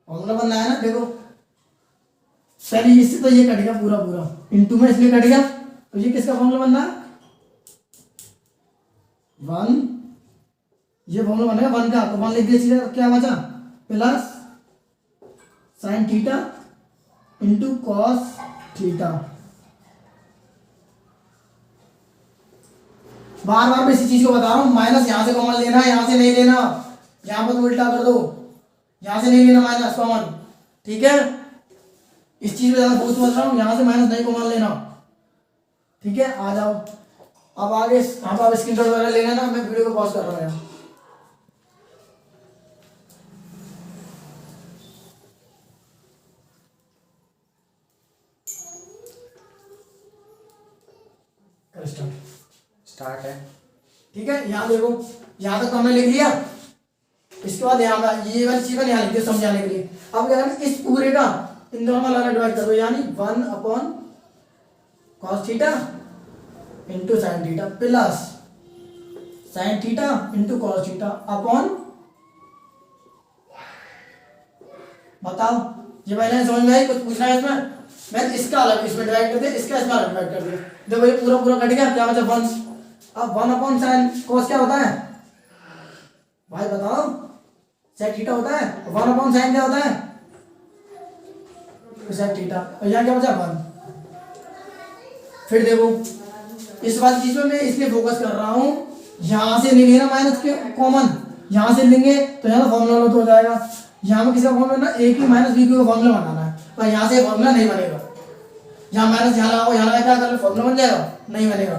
फॉर्मूला बनना है ना, देखो पहले इससे तो ये कट गया पूरा पूरा, इंटू में इसलिए कट गया, तो ये किसका फॉर्मूला बनना है, 1, ये फॉर्मूला बनेगा 1 का, तो 1 लिख दिया सीधा, क्या बचा plus sine theta into cos theta. बार बार मैं इसी चीज को बता रहा हूं, माइनस यहां से कॉमन लेना है, यहां से नहीं लेना, यहां पर तो उल्टा कर दो, यहां से नहीं लेना माइनस कॉमन, ठीक है। इस चीज में ज्यादा फोर्स मत रहा हूं, यहां से माइनस नहीं कॉमन लेना, ठीक है। आ जाओ अब आगे, यहाँ पर स्क्रीनशॉट वगैरह लेना ना, मैं वीडियो को पॉज कर रहा हूँ। स्टार्ट है, ठीक है। यहाँ देखो, यहाँ तक तो हमने लिख लिया, इसके बाद यहाँ ये वाली चीज यहाँ लिख दिया समझाने के लिए। अब क्या करना, इस पूरे का इन दोनों में डिवाइड कर दो, यानी 1 upon cos theta into sine theta plus sine theta into cos theta upon, बताओ ये पहले समझ में आई? कुछ पूछना है इसमें? मैं इसका अलग इसमें डिवाइड कर दिया, इसका इसमें अलग डिवाइड कर दिया, देखो ये पूरा पूरा कट गया, क्या बचा 1। अब 1 अपॉन साइन कॉस क्या होता है भाई बताओ? सेक थीटा होता है। 1 अपॉन साइन क्या होता है? Sec theta. और यहाँ क्या बचा 1। फिर देखो इस वाली चीज में मैं इसलिए फोकस कर रहा हूँ, यहाँ से नहीं लेना माइनस के कॉमन, यहाँ से लेंगे तो यहाँ फॉर्मूला हो जाएगा। यहाँ में किसका फॉर्मूला ना, ए क्यू माइनस बी क्यू का फॉर्मूला बनाना है, पर यहाँ से फॉर्मूला नहीं बनेगा। यहाँ माइनस यहाँ लगाओ, यहाँ लगा क्या कर लो, फॉर्मूला बन जाएगा? नहीं बनेगा,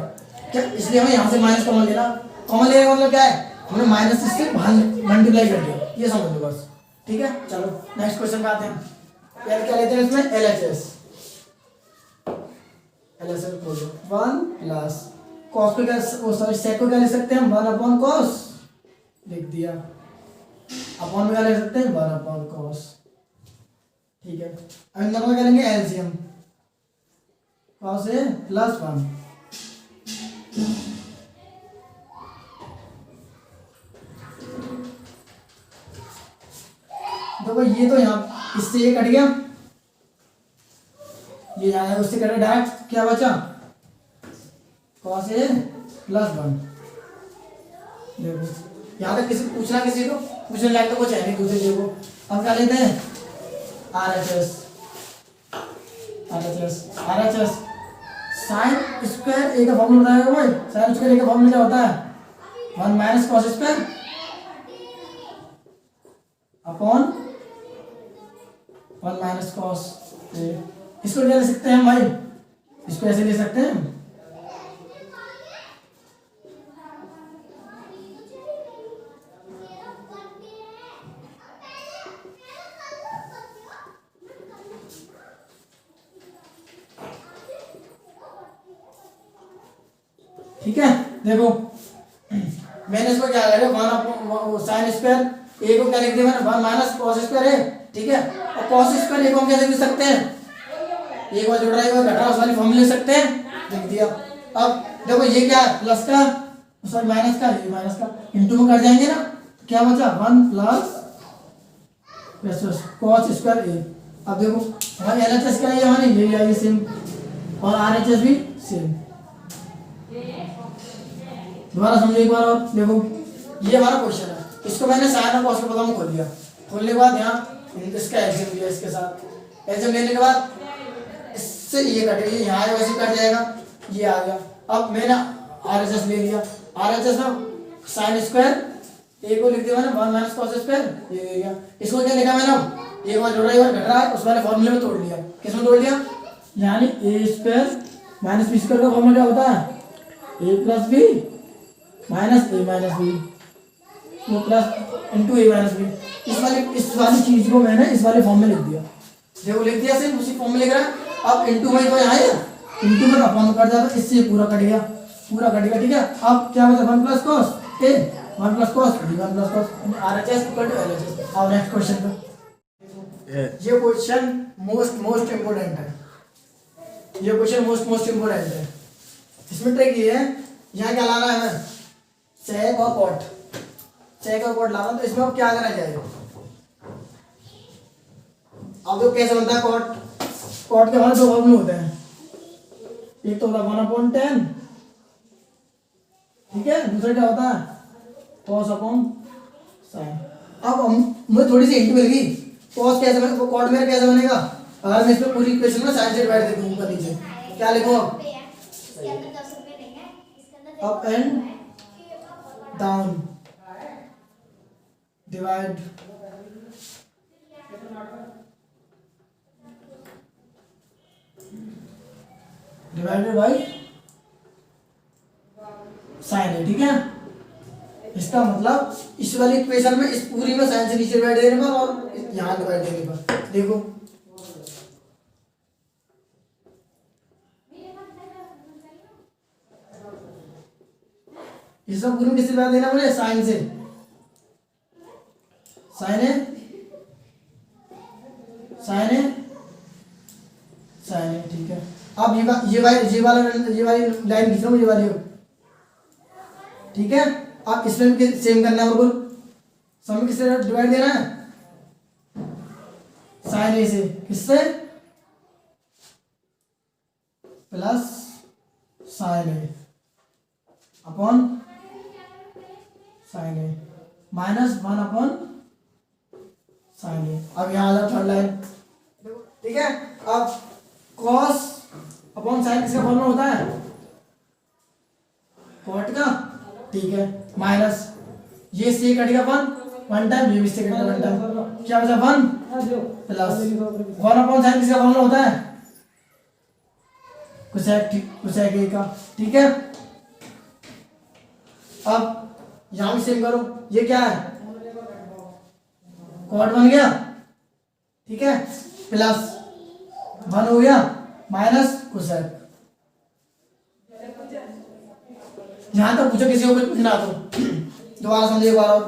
क्या? इसलिए हमें यहाँ से माइनस कॉमन लेना। कॉमन लेने का मतलब क्या है, हमने माइनस इससे मल्टीप्लाई कर दिया, ये समझ लो बस, ठीक है। चलो नेक्स्ट क्वेश्चन पे आते हैं। यार क्या लेते हैं इसमें, LHS खोल दो, 1 प्लस कॉस को क्या, सॉरी सेक को क्या ले सकते हैं, 1 अपॉन कॉस लिख दिया, अपॉन में क्या ले सकते हैं, 1 अपॉन कॉस, ठीक है। अब इन दोनों में क्या लेंगे, एलसीएम, कॉस ए प्लस 1, देखो ये तो यहाँ इससे ये कट गया, ये आया उससे कट गया डायरेक्ट, क्या बचा कॉस ए प्लस 1। देखो यहाँ तक किसी पूछना, किसी को पूछने लायक तो कुछ है नहीं दूसरे। देखो अब क्या लेते हैं, RHS साइन स्क्वायर ए का फॉर्मूला बताएगा भाई, साइन स्क्वायर ए का फॉर्मूला क्या होता है, 1 minus cos square upon 1 minus cos A. इसको क्या ले सकते हैं भाई, इसको ऐसे ले सकते हैं, ठीक है। देखो मैंने इसको क्या करा, 1 साइन स्क्वायर ए को क्या लिख दिया मैंने, 1 माइनस कॉस स्क्वायर है, ठीक है। और कॉस स्क्वायर एक हम कैसे लिख सकते हैं, एक बार जुड़ रहा है एक बार घट रहा है, उस वाली फॉर्मूला ले सकते हैं, लिख दिया। अब देखो ये क्या है, प्लस का सॉरी माइनस का, ये माइनस का इंटू में कर जाएंगे ना, तो क्या बचा 1 प्लस कॉस स्क्वायर ए। अब देखो हमारी एलएचएस क्या है, हमारी यही आई सेम, और आरएचएस भी सेम। दोबारा समझो एक बार और देखो, ये हमारा क्वेश्चन है, इसको मैंने साइन और कॉस के पदों में खोल दिया, खोलने के बाद यहाँ इसका एल्सियम लिया, इसके साथ एल्सियम लेने के बाद इससे ये कटेगा, यहाँ वैसे कट जाएगा, ये आ गया। अब मैंने आरएचएस ले लिया, आरएचएस में साइन स्क्वायर ए को लिख दिया मैंने 1 माइनस कॉस स्क्वायर, ये ले लिया। इसको क्या लिखा मैंने, एक बार जुड़ रहा है एक बार घट रहा है, उस वाले फॉर्मूले में तोड़ लिया। किसमें तोड़ लिया, यानी A square minus B square का फॉर्मूला क्या होता है, A plus B minus A minus B, वो प्लस इंटू ए माइनस बी। इस वाली चीज को मैंने इस वाले फॉर्म में लिख दिया, देखो लिख दिया, सिर्फ उसी फॉर्म में लिख रहा है। अब इंटू में तो यहाँ है, इंटू में अपॉन कट जाता है, इससे पूरा कट गया, पूरा कट गया, ठीक है। अब क्या बचा 1 plus cos A 1 plus cos B 1 plus cos RHS equal to LHS. अब नेक्स्ट क्वेश्चन पे, ये क्वेश्चन मोस्ट इंपोर्टेंट है, ये क्वेश्चन मोस्ट इंपोर्टेंट है। इसमें ट्रिक ये है, यहाँ क्या लाना है हमें, सेक और कॉट, सेक और कॉट लाना, तो इसमें अब क्या करना चाहिए, अब तो कैसे बनता है कॉट, कॉट के हमारे दो फॉर्मूले होते हैं, एक तो होता है 1/10, ठीक है, दूसरा क्या होता है कॉस अपॉन साइन। अब मुझे थोड़ी सी हिंट मिल गई, कॉस कैसे बनेगा, कॉट मेरा कैसे बनेगा, अगर मैं इसमें पूरी इक्वेशन में साइन से डिवाइड दे दूं ऊपर नीचे, क्या लिखूं up and down divide divided by sine है, ठीक है। इसका मतलब इस वाली इक्वेशन में इस पूरी में साइन से नीचे डिवाइड देने पर और यहाँ डिवाइड देने पर, देखो ये सब पूरी किससे डिवाइड देना मुझे, साइन से, साइन है साइन है साइन है, ठीक है। अब ये वाली लाइन खींच रहा हूँ, ये वाली, ठीक है। आप इसमें भी सेम करना है, बिल्कुल सब में किससे डिवाइड देना है, साइन ए से, किससे plus sine A upon sine A minus 1 upon sign ए। अब यहाँ आ जाओ थर्ड लाइन, ठीक है। अब कॉस अपॉन साइन किसका फॉर्मूला होता है, कॉट का, ठीक है, माइनस ये से कटेगा 1 टाइम, ये भी से कटेगा 1 टाइम, क्या बचा 1 प्लस 1 अपॉन साइन किसका फॉर्मूला होता है, कोसेक ए का, ठीक है। अब यहां भी सेम करो, ये क्या है कॉट बन गया, ठीक है, प्लस 1 हो गया माइनस कोसेक। यहां तक पूछो किसी को कुछ पूछना तो दोबारा समझिए एक बार और,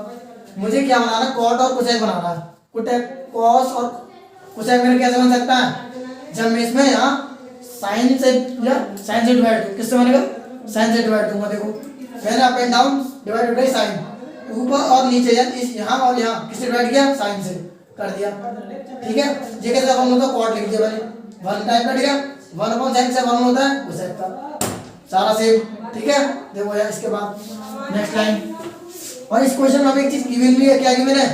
मुझे क्या बनाना है, कॉट और कोसेक बनाना है। कॉस और कोसेक मेरे कैसे बन सकता है, जब मैं इसमें यहाँ साइन से या साइन से डिवाइड दूं, किससे बनेगा, साइन से डिवाइड दूंगा। देखो मैंने up and down divide by sine, ऊपर और नीचे यानी इस यहाँ और यहाँ किससे डिवाइड किया, साइन से कर दिया, ठीक है। ये कैसे अपन होता है, कॉट लिख दिया मैंने, 1 टाइम कट गया, 1 अपॉन साइन से 1 होता है कोसेक का, सारा सेम, ठीक है। देखो यार इसके बाद नेक्स्ट लाइन, और इस क्वेश्चन में हमें एक चीज गिवन भी है, क्या गिवन है,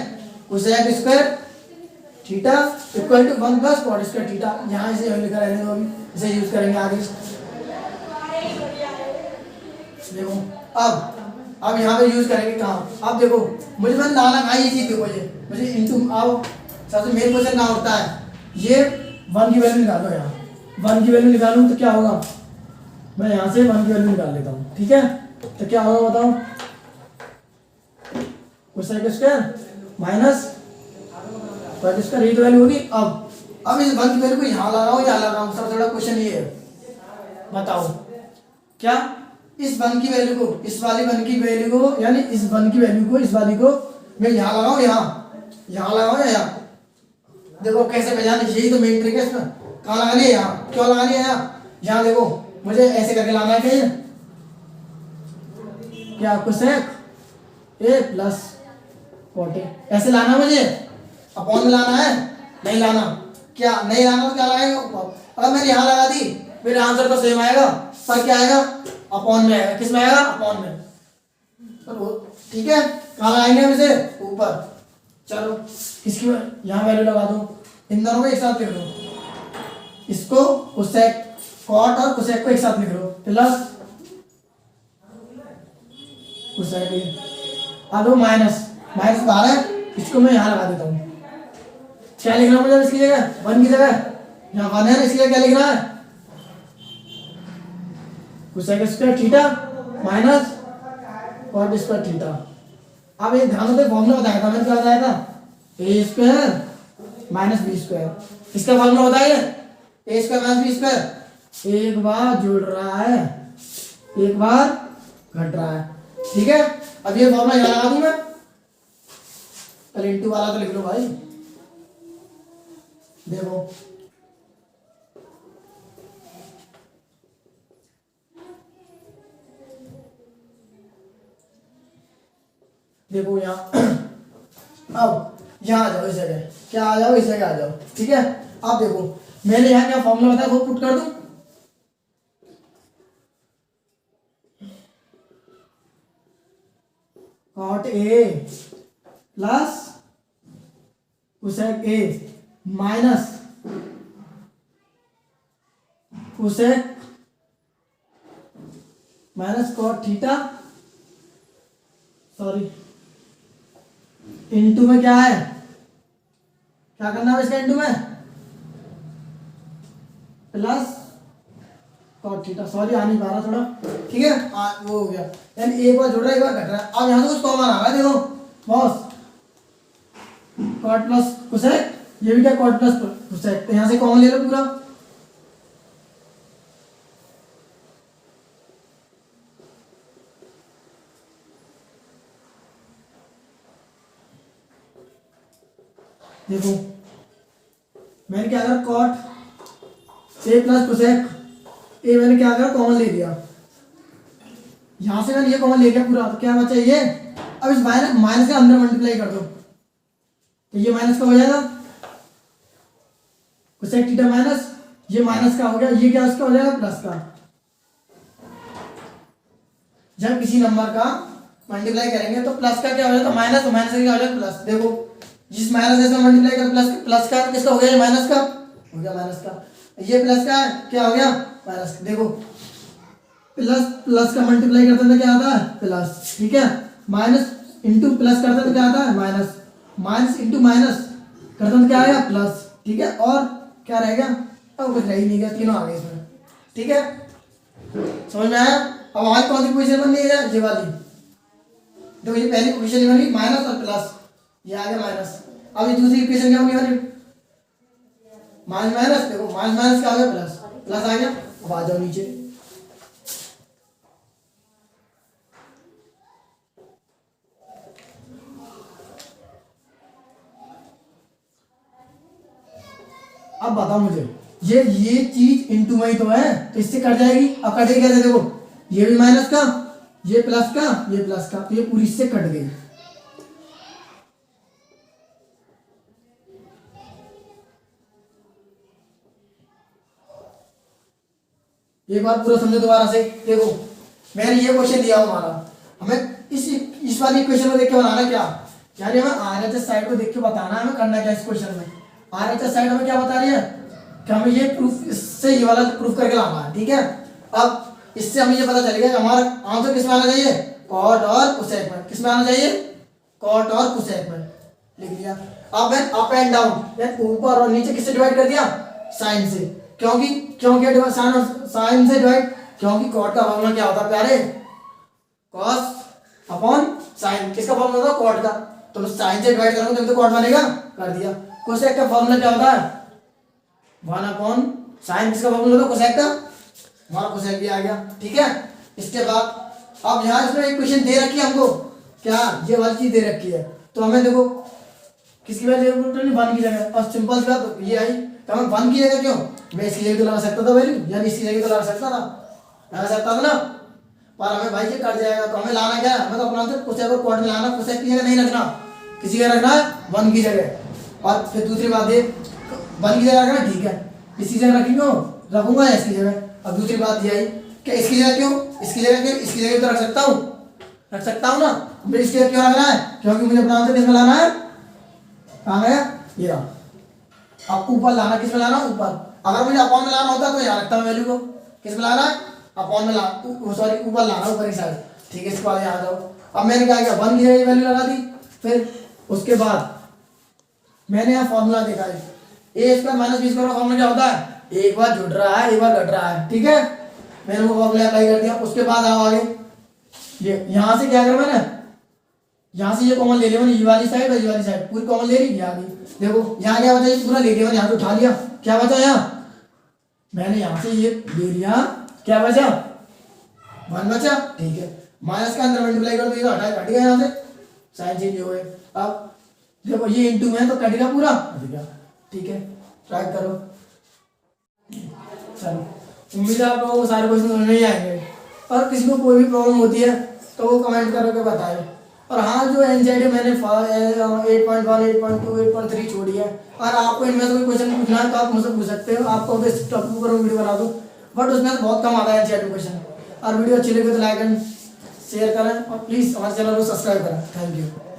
cosec square theta equal to 1 plus cot square theta. यहाँ इसे लिखा रहने दो, अभी इसे यूज करेंगे आगे। देखो अब यहाँ पे यूज करेंगे कहाँ, अब देखो मुझे मैंने लाना कहाँ, ये चीज देखो, ये मुझे इंटू आओ सबसे मेन क्वेश्चन ना होता है, ये 1 की वैल्यू निकालो, यहाँ 1 की वैल्यू निकालूं तो क्या होगा, मैं यहाँ से 1 की वैल्यू निकाल लेता हूँ, ठीक है। तो क्या होगा बताओ, cosec square minus cot square, ये तो वैल्यू होगी। अब इस 1 की वैल्यू को यहाँ लगाओ, यहाँ लगाओ, सबसे बड़ा क्वेश्चन ये है, बताओ क्या इस 1 की वैल्यू को, इस वाली 1 की वैल्यू को, यानी इस 1 की वैल्यू को, इस वाली को मैं यहाँ लगाऊं, यहाँ लगाऊं या यहाँ, देखो कैसे पहचान, यही तो मेन ट्रिक है इसमें। कहाँ लगानी है? यहाँ। क्यों लगानी है यहाँ देखो, मुझे ऐसे करके लाना है कहीं, क्या cosec A plus cot A, ऐसे लाना मुझे, अपॉन में लाना है, नहीं लाना। क्या नहीं लाना तो क्या लगाएंगे? अगर मैंने यहाँ लगा दी फिर आंसर तो सेम आएगा, पर क्या आएगा? अपॉन में आएगा। किस में आएगा? अपॉन में। तो ठीक है, कहाँ लगाएंगे हम इसे? ऊपर। चलो इसकी यहाँ वैल्यू लगा दो, इन दोनों को एक साथ लिख लो, इसको कोसेक कॉट और कोसेक को एक साथ लिख लो, प्लस कोसेक ए, अब माइनस माइनस बाहर है, इसको मैं यहाँ लगा देता हूँ। क्या लिखना मुझे इसकी जगह? 1 की जगह यहाँ 1 है ना, इसकी जगह क्या लिखना है? Cosec square theta minus cot square theta. अब ये ध्यान से फॉर्मूला बताया था मैंने, क्या बताया था? ए स्क्वायर माइनस बी स्क्वायर, इसका फॉर्मूला बताइए। ए स्क्वायर माइनस बी स्क्वायर, एक बार जुड़ रहा है एक बार घट रहा है, ठीक है। अब ये फॉर्मूला यहाँ लगा दूं मैं, पहले इंटू वाला तो लिख लो भाई। देखो देखो यहाँ अब यहाँ आ जाओ इस जगह, क्या आ जाओ इस जगह आ जाओ, ठीक है। अब देखो मैंने यहाँ क्या फॉर्मूला बताया वो पुट कर दूं, cot A plus cosec A minus cosec minus cot theta, sorry into में क्या है, क्या करना है इसका इंटू में? प्लस कॉट थीटा, सॉरी आ नहीं पा रहा थोड़ा, ठीक है। वो हो गया, यानी एक बार जुड़ रहा है एक बार घट रहा है। अब यहाँ से कुछ कॉमन आ रहा है, देखो बॉस, कॉट प्लस कोसेक, ये भी क्या कॉट प्लस कोसेक, तो यहाँ से कॉमन ले लो पूरा। देखो मैंने क्या करा, cot A plus cosec A मैंने क्या करा, कॉमन ले लिया, यहां से मैंने ये कॉमन ले लिया पूरा, तो क्या बचा ये? अब इस माइनस के अंदर मल्टीप्लाई कर दो, तो ये माइनस का हो जाएगा कोसेक थीटा माइनस, ये माइनस का हो गया, ये क्या उसका हो जाएगा? प्लस का। जब किसी नंबर का मल्टीप्लाई करेंगे तो प्लस का क्या हो जाता है? माइनस, माइनस का क्या हो जाएगा? प्लस। देखो जिस माइनस से मल्टीप्लाई कर प्लस प्लस का किसका हो गया? ये माइनस का हो गया, माइनस का। ये प्लस का क्या हो गया? माइनस। देखो प्लस प्लस का मल्टीप्लाई करते हैं तो क्या आता है? प्लस, ठीक है। माइनस इंटू प्लस करते हैं तो क्या आता है? माइनस। माइनस इंटू माइनस करते हैं तो क्या आएगा? प्लस, ठीक है। और क्या रहेगा? अब कुछ रह ही नहीं गया, तीनों आ गए इसमें, ठीक है। समझ में आया? अब आज कौन सी पोजीशन बन रही है? ये वाली। देखो ये पहली पोजीशन बनी माइनस और प्लस, ये आ गया माइनस। अब ये दूसरी इक्वेशन क्या होगी हमारी? माइनस माइनस, देखो माइनस माइनस क्या हो गया? प्लस, प्लस आ गया। अब आ जाओ नीचे, अब बताओ मुझे, ये चीज इनटू में ही तो है, तो इससे कट जाएगी। अब कटेगी कैसे? देखो ये भी माइनस का, ये प्लस का, ये प्लस का, तो ये पूरी इससे कट गई। एक बार पूरा समझो दोबारा से। देखो मैंने ये क्वेश्चन दिया हमारा, हमें इस वाली इक्वेशन को देख के बनाना क्या, यानी हमें आरएचएस साइड को देख के बताना है हमें करना क्या इस क्वेश्चन में। आरएचएस साइड हमें क्या बता रही है कि हमें ये प्रूफ, इससे ये वाला प्रूफ करके लाना है, ठीक है। अब इससे हमें ये पता चलेगा कि हमारा आंसर किस में आना चाहिए? कॉट और कोसेक में। किस में आना चाहिए? कॉट और कोसेक में। लिख दिया। अब मैं अप एंड डाउन, ऊपर और नीचे किससे डिवाइड कर दिया? साइन से। क्योंकि क्योंकि साइन से डिवाइड, क्योंकि कॉट का फॉर्मूला क्या होता है प्यारे? Cos upon sine. किसका फॉर्मूला होता है? कॉट का। तो साइन से डिवाइड करूंगा तभी तो कॉट बनेगा, कर दिया। कोसेक का फॉर्मूला क्या होता है? 1 अपॉन साइन। किसका फॉर्मूला होता है? कोसेक का। हमारा कोसेक भी आ गया, ठीक है। इसके बाद अब यहाँ इसमें एक क्वेश्चन दे रखी है हमको, क्या ये वाली चीज दे रखी है, तो हमें देखो किसकी वैल्यू वन की जगह। और सिंपल सी बात ये आई तो मैं वन की जगह क्यों, मैं इसकी जगह तो लगा सकता था वैल्यू, यानी इसकी जगह तो लगा सकता था ना। पर हमें भाई ये कट जाएगा तो हमें लाना क्या है, हमें तो अपना कुछ कोड में लाना, कुछ की जगह नहीं रखना, किसी जगह रखना है वन की जगह। और फिर दूसरी बात ये वन की जगह रखना ठीक है, इसी जगह रखी क्यों रखूंगा इसकी जगह। अब दूसरी बात ये आई कि इसकी जगह क्यों, इसकी जगह क्यों, इसकी जगह तो रख सकता हूँ ना। मुझे इसकी जगह क्यों रखना है, क्योंकि मुझे अपना आंसर किसमें लाना है, कहाँ गया ये रहा। अब ऊपर लाना, किसमें लाना ऊपर। अगर मुझे अपॉन में लाना होता तो यहाँ रखता हूँ वैल्यू को, किसमें लाना है अपॉन में सॉरी ऊपर लाना, ऊपर की साइड, ठीक है। इसके बाद यहाँ जाओ, अब मैंने क्या किया वन की जगह वैल्यू लगा दी। फिर उसके बाद मैंने यहाँ फॉर्मूला देखा है, ए स्क्वायर माइनस बी स्क्वायर का फॉर्मूला क्या होता है, एक बार जुड़ रहा है एक बार घट रहा है, ठीक है। मैंने वो फॉर्मूला अप्लाई कर दिया। उसके बाद आओ आगे, ये यहाँ से क्या करा मैंने, यहाँ से ये कॉमन ले लिया मैंने, ये वाली साइड और ये वाली साइड पूरी कॉमन ले ली। यहाँ देखो यहाँ क्या बचा, ये पूरा ले लिया मैंने, यहाँ से उठा लिया, क्या बचा यहाँ, मैंने यहाँ से ये ले लिया, क्या बचा वन बचा, ठीक है। माइनस का अंदर मल्टीप्लाई कर दो, ये हट गया यहाँ से, साइन चेंज हो गए। अब देखो ये इंटू में तो कटेगा पूरा, ठीक है। ट्राई करो, चलो उम्मीद है आप लोगों को सारे क्वेश्चन समझ नहीं आएंगे। और किसी को कोई भी प्रॉब्लम होती है तो वो कमेंट करके बताए। और हाँ जो एनसीईआरटी मैंने 8.1, 8.2, 8.3 छोड़ी है, और आपको इनमें से कोई क्वेश्चन पूछना है तो आप मुझसे पूछ सकते हो, आपको बेस्ट टॉपिक पर वीडियो बना दूँ, बट उसमें से बहुत कम आता है एनसीईआरटी क्वेश्चन। और वीडियो अच्छी लगी तो लाइक एंड शेयर करें और प्लीज़ हमारे चैनल को सब्सक्राइब करें। Thank you.